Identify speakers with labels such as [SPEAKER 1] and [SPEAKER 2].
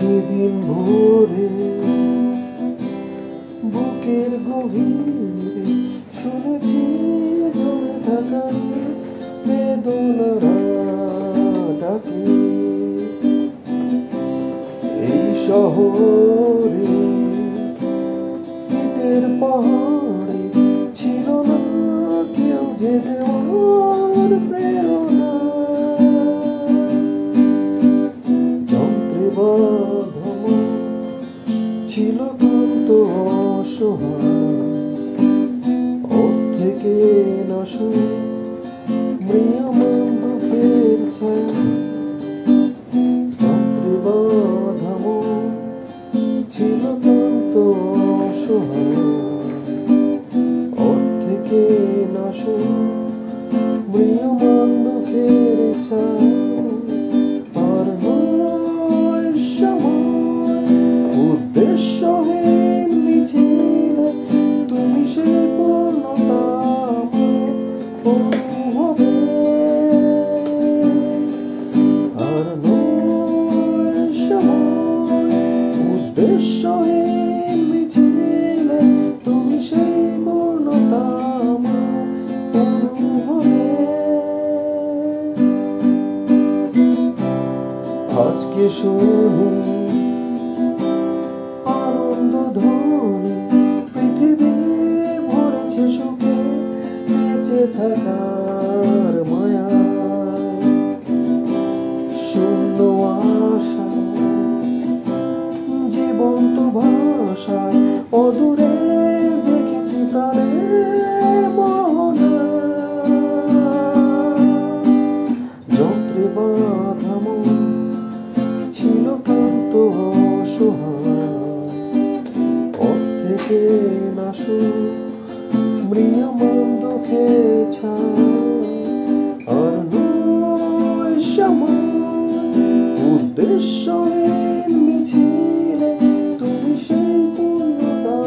[SPEAKER 1] সেদিন ভোরে বুকের গভীরে শুনেছি জমে থাকা বেদনার ডাকে। এই শহরে ইটের পাহাড়ে ছিল না কেউ যে দেওয়ার প্রেরণা। যন্ত্রে বাঁধা মন ছিল ক্লান্ত অসহায়, অর্ধেকে নাশু ম্রিয়মান দুঃখের ছায়া। যন্ত্রে বাঁধা মন ছিল ক্লান্ত অসহায়, অর্ধেকে নাশু ম্রিয়মান দুঃখের ছায়া। আর নয় সময় উদ্দেশ্যহীন মিছিলে তুমি সে পূর্ণতা অনুভবে। আর নয় সময় উদ্দেশ্যহীন মিছিলে তুমি সেই পূর্ণতা অনুভবে। আজকে শুনি আনন্দ ধ্বনি, পৃথিবী ভরেছে সুখে বেঁচে থাকার মায়া। শূন্য আশা জীবন্ত ভাষায় অদূরে দেখেছি প্রাণের মোহনা। যন্ত্রে বাঁধা মন ছিল ক্লান্ত অসহায়, অর্ধেকে নাশু ম্রিয়মান দুঃখের ছায়া। আর নয় সময় উদ্দেশ্যহীন মিছিলে তুমি সেই পূর্ণতা